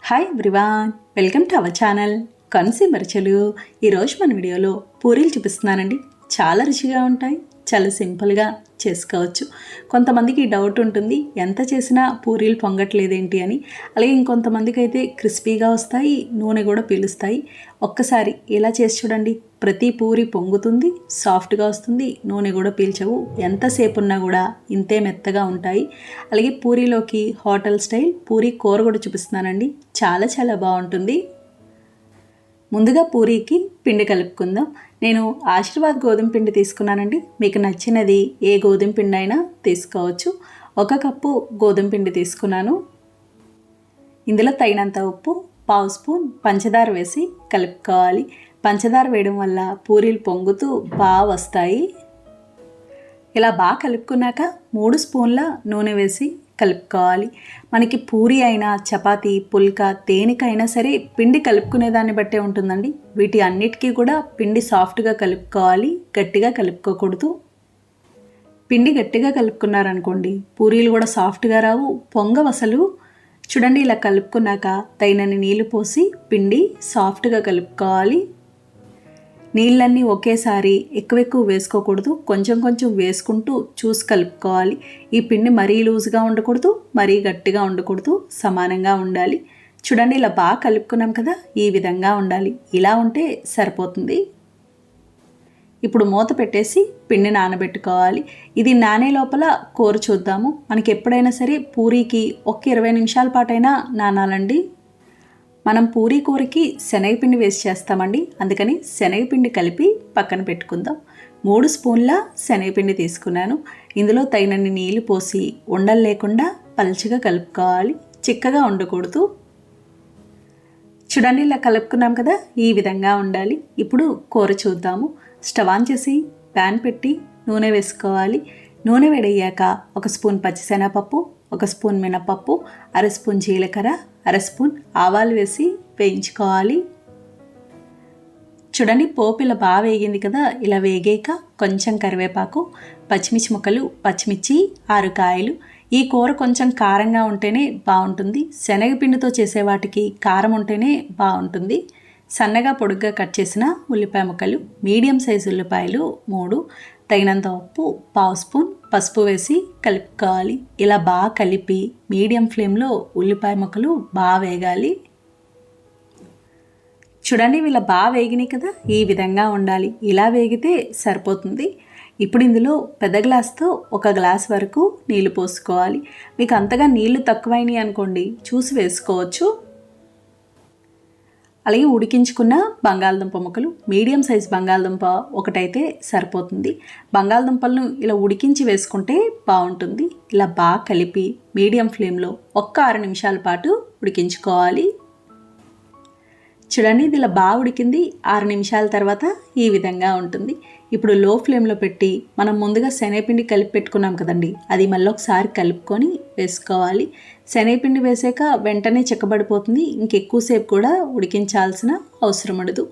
Hi everyone, welcome to our channel consumer చెలు. ఈరోజు మన వీడియోలో పూరీలు చూపిస్తున్నానండి. చాలా రుచిగా ఉంటాయి, చాలా సింపుల్గా చేసుకోవచ్చు. కొంతమందికి డౌట్ ఉంటుంది, ఎంత చేసినా పూరీలు పొంగట్లేదేంటి అని. అలాగే ఇంకొంతమందికి అయితే క్రిస్పీగా వస్తాయి, నూనె కూడా పీలుస్తాయి. ఒక్కసారి ఇలా చేసి చూడండి, ప్రతి పూరి పొంగుతుంది, సాఫ్ట్గా వస్తుంది, నూనె కూడా పీల్చవు. ఎంతసేపు ఉన్నా కూడా ఇంతే మెత్తగా ఉంటాయి. అలాగే పూరీలోకి హోటల్ స్టైల్ పూరీ కూర కూడా చూపిస్తున్నానండి. చాలా చాలా బాగుంటుంది. ముందుగా పూరీకి పిండి కలుపుకుందాం. నేను ఆశీర్వాద్ గోధుమ పిండి తీసుకున్నానండి. మీకు నచ్చినది ఏ గోధుమ పిండి అయినా తీసుకోవచ్చు. 1 కప్పు గోధుమ పిండి తీసుకున్నాను. ఇందులో తగినంత ఉప్పు, 1/2 స్పూన్ పంచదార వేసి కలుపుకోవాలి. పంచదార వేయడం వల్ల పూరీలు పొంగుతూ బాగా వస్తాయి. ఇలా బాగా కలుపుకున్నాక 3 స్పూన్ల నూనె వేసి కలుపుకోవాలి. మనకి పూరి అయినా, చపాతీ, పుల్కా, దేనికైనా సరే పిండి కలుపుకునే దాన్ని బట్టే ఉంటుందండి. వీటి అన్నిటికీ కూడా పిండి సాఫ్ట్గా కలుపుకోవాలి, గట్టిగా కలుపుకోకూడదు. పిండి గట్టిగా కలుపుకున్నారనుకోండి, పూరీలు కూడా సాఫ్ట్గా రావు, పొంగవు అసలు. చూడండి, ఇలా కలుపుకున్నాక తగినన్ని నీళ్లు పోసి పిండి సాఫ్ట్గా కలుపుకోవాలి. నీళ్ళన్నీ ఒకేసారి ఎక్కువ వేసుకోకూడదు, కొంచెం కొంచెం వేసుకుంటూ చూసి కలుపుకోవాలి. ఈ పిండి మరీ లూజ్గా ఉండకూడదు, మరీ గట్టిగా ఉండకూడదు, సమానంగా ఉండాలి. చూడండి, ఇలా బాగా కలుపుకున్నాం కదా, ఈ విధంగా ఉండాలి. ఇలా ఉంటే సరిపోతుంది. ఇప్పుడు మూత పెట్టేసి పిండి నానబెట్టుకోవాలి. ఇది నానే లోపల కూర చూద్దాము. మనకి ఎప్పుడైనా సరే పూరీకి 20 నిమిషాల పాటైనా నానాలండి. మనం పూరీ కూరకి శనగపిండి వేసి చేస్తామండి, అందుకని శనగపిండి కలిపి పక్కన పెట్టుకుందాం. 3 స్పూన్ల శనగపిండి తీసుకున్నాను. ఇందులో తగినన్ని నీళ్లు పోసి ఉండలు లేకుండా పల్చగా కలుపుకోవాలి, చిక్కగా ఉండకూడదు. చూడండి, ఇలా కలుపుకున్నాం కదా, ఈ విధంగా ఉండాలి. ఇప్పుడు కూర చూద్దాము. స్టవ్ ఆన్ చేసి ప్యాన్ పెట్టి నూనె వేసుకోవాలి. నూనె వేడయ్యాక 1 స్పూన్ పచ్చిశనగపప్పు, 1 స్పూన్ మినపప్పు, 1/2 స్పూన్ జీలకర్ర, 1/2 స్పూన్ ఆవాలు వేసి వేయించుకోవాలి. చూడండి, పోపు ఇలా బాగా వేగింది కదా. ఇలా వేగాక కొంచెం కరివేపాకు, పచ్చిమిర్చి ముక్కలు, పచ్చిమిర్చి 6 కాయలు. ఈ కూర కొంచెం కారంగా ఉంటేనే బాగుంటుంది. శనగపిండితో చేసే వాటికి కారం ఉంటేనే బాగుంటుంది. సన్నగా పొడుగ్గా కట్ చేసిన ఉల్లిపాయ ముక్కలు, మీడియం సైజు ఉల్లిపాయలు 3, తగినంత ఉప్పు, 1/2 స్పూన్ పసుపు వేసి కలుపుకోవాలి. ఇలా బాగా కలిపి మీడియం ఫ్లేమ్లో ఉల్లిపాయ ముక్కలు బాగా వేగాలి. చూడండి, ఇలా బాగా వేగినాయి కదా, ఈ విధంగా ఉండాలి. ఇలా వేగితే సరిపోతుంది. ఇప్పుడు ఇందులో పెద్ద గ్లాస్తో 1 గ్లాస్ వరకు నీళ్లు పోసుకోవాలి. మీకు అంతగా నీళ్లు తక్కువైనాయి అనుకోండి, చూసి వేసుకోవచ్చు. అలాగే ఉడికించుకున్న బంగాళదుంప ముక్కలు, మీడియం సైజ్ బంగాళదుంప ఒకటైతే సరిపోతుంది. బంగాళదుంపలను ఇలా ఉడికించి వేసుకుంటే బాగుంటుంది. ఇలా బాగా కలిపి మీడియం ఫ్లేమ్లో 6 నిమిషాల పాటు ఉడికించుకోవాలి. చూడండి, ఇది ఇలా బాగా ఉడికింది. 6 నిమిషాల తర్వాత ఈ విధంగా ఉంటుంది. ఇప్పుడు లో ఫ్లేమ్లో పెట్టి మనం ముందుగా శనగపిండి కలిపి పెట్టుకున్నాం కదండి, అది మళ్ళీ ఒకసారి కలుపుకొని వేసుకోవాలి. శనగపిండి వేసాక వెంటనే చిక్కబడిపోతుంది, ఇంకెక్కువసేపు కూడా ఉడికించాల్సిన అవసరం ఉండదు.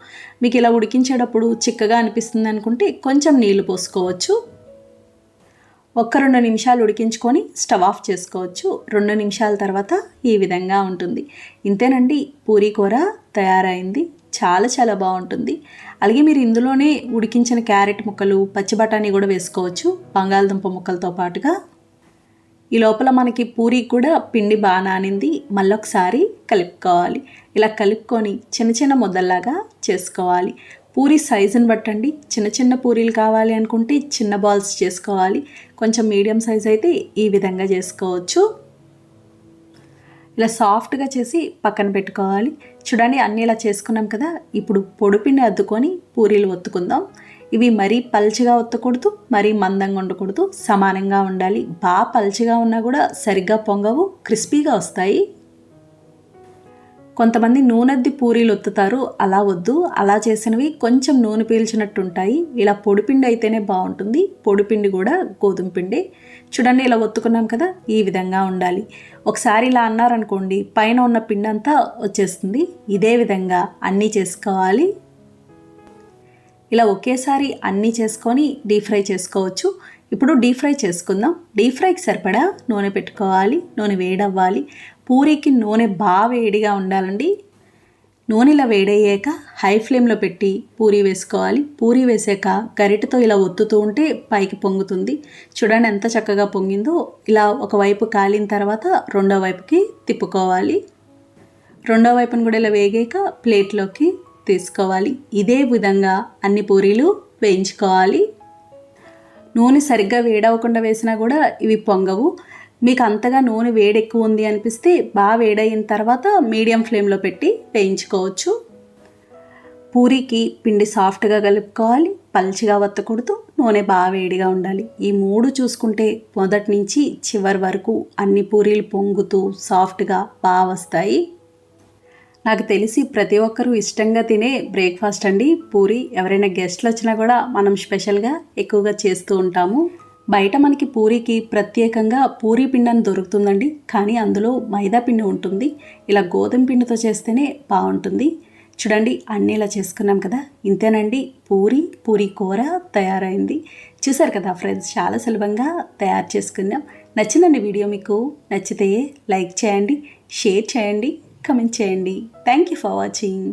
మీకు ఇలా ఉడికించేటప్పుడు చిక్కగా అనిపిస్తుంది అనుకుంటే కొంచెం నీళ్లు పోసుకోవచ్చు. 1-2 నిమిషాలు ఉడికించుకొని స్టవ్ ఆఫ్ చేసుకోవచ్చు. 2 నిమిషాల తర్వాత ఈ విధంగా ఉంటుంది. ఇంతేనండి, పూరీ కూర తయారైంది. చాలా చాలా బాగుంటుంది. అలాగే మీరు ఇందులోనే ఉడికించిన క్యారెట్ ముక్కలు, పచ్చి బఠానీ కూడా వేసుకోవచ్చు బంగాళదుంప ముక్కలతో పాటుగా. ఈ లోపల మనకి పూరీ కూడా పిండి బాగా నానింది. మళ్ళీ ఒకసారి కలుపుకోవాలి. ఇలా కలుపుకొని చిన్న చిన్న ముద్దల్లాగా చేసుకోవాలి. పూరీ సైజుని బట్టండి, చిన్న చిన్న పూరీలు కావాలి అనుకుంటే చిన్న బాల్స్ చేసుకోవాలి. కొంచెం మీడియం సైజ్ అయితే ఈ విధంగా చేసుకోవచ్చు. ఇలా సాఫ్ట్గా చేసి పక్కన పెట్టుకోవాలి. చూడండి, అన్నీ ఇలా చేసుకున్నాం కదా. ఇప్పుడు పొడిపిండి అద్దుకొని పూరీలు ఒత్తుకుందాం. ఇవి మరీ పల్చగా ఒత్తకూడదు, మరీ మందంగా ఉండకూడదు, సమానంగా ఉండాలి. బాగా పల్చగా ఉన్నా కూడా సరిగ్గా పొంగవు, క్రిస్పీగా వస్తాయి. కొంతమంది నూనెద్ది పూరీలు ఒత్తుతారు, అలా వద్దు. అలా చేసినవి కొంచెం నూనె పీల్చినట్టు ఉంటాయి. ఇలా పొడిపిండి అయితేనే బాగుంటుంది. పొడిపిండి కూడా గోధుమ పిండి. చూడండి, ఇలా ఒత్తుకున్నాం కదా, ఈ విధంగా ఉండాలి. ఒకసారి ఇలా అన్నారనుకోండి, పైన ఉన్న పిండి అంతా వచ్చేస్తుంది. ఇదే విధంగా అన్నీ చేసుకోవాలి. ఇలా ఒకేసారి అన్నీ చేసుకొని డీప్ ఫ్రై చేసుకోవచ్చు. ఇప్పుడు డీప్ ఫ్రై చేసుకుందాం. డీప్ ఫ్రైకి సరిపడా నూనె పెట్టుకోవాలి. నూనె వేడవ్వాలి. పూరీకి నూనె బాగా వేడిగా ఉండాలండి. నూనె ఇలా వేడయ్యాక హై ఫ్లేమ్లో పెట్టి పూరీ వేసుకోవాలి. పూరీ వేసాక గరిటెతో ఇలా ఒత్తుతూ ఉంటే పైకి పొంగుతుంది. చూడండి ఎంత చక్కగా పొంగిందో. ఇలా ఒకవైపు కాలిన తర్వాత రెండో వైపుకి తిప్పుకోవాలి. రెండో వైపును కూడా ఇలా వేగాక ప్లేట్లోకి తీసుకోవాలి. ఇదే విధంగా అన్ని పూరీలు వేయించుకోవాలి. నూనె సరిగ్గా వేడవకుండా వేసినా కూడా ఇవి పొంగవు. మీకు అంతగా నూనె వేడి ఎక్కువ ఉంది అనిపిస్తే బాగా వేడయిన తర్వాత మీడియం ఫ్లేమ్లో పెట్టి వేయించుకోవచ్చు. పూరీకి పిండి సాఫ్ట్గా కలుపుకోవాలి. పల్చిగా వత్తకూడదు. నూనె బాగా వేడిగా ఉండాలి. ఈ మూడు చూసుకుంటే మొదటి నుంచి చివరి వరకు అన్ని పూరీలు పొంగుతూ సాఫ్ట్గా బాగా వస్తాయి. నాకు తెలిసి ప్రతి ఒక్కరూ ఇష్టంగా తినే బ్రేక్ఫాస్ట్ అండి పూరీ. ఎవరైనా గెస్ట్లు వచ్చినా కూడా మనం స్పెషల్గా ఎక్కువగా చేస్తూ ఉంటాము. బయట మనకి పూరీకి ప్రత్యేకంగా పూరీ పిండి అని దొరుకుతుందండి, కానీ అందులో మైదా పిండి ఉంటుంది. ఇలా గోధుమ పిండితో చేస్తేనే బాగుంటుంది. చూడండి అన్నీ ఇలా చేసుకున్నాం కదా, ఇంతేనండి పూరీ కూర తయారైంది. చూసారు కదా ఫ్రెండ్స్, చాలా సులభంగా తయారు చేసుకున్నాం. నచ్చిందండి వీడియో. మీకు నచ్చితే లైక్ చేయండి, షేర్ చేయండి, కమెంట్ చేయండి. Thank you for watching.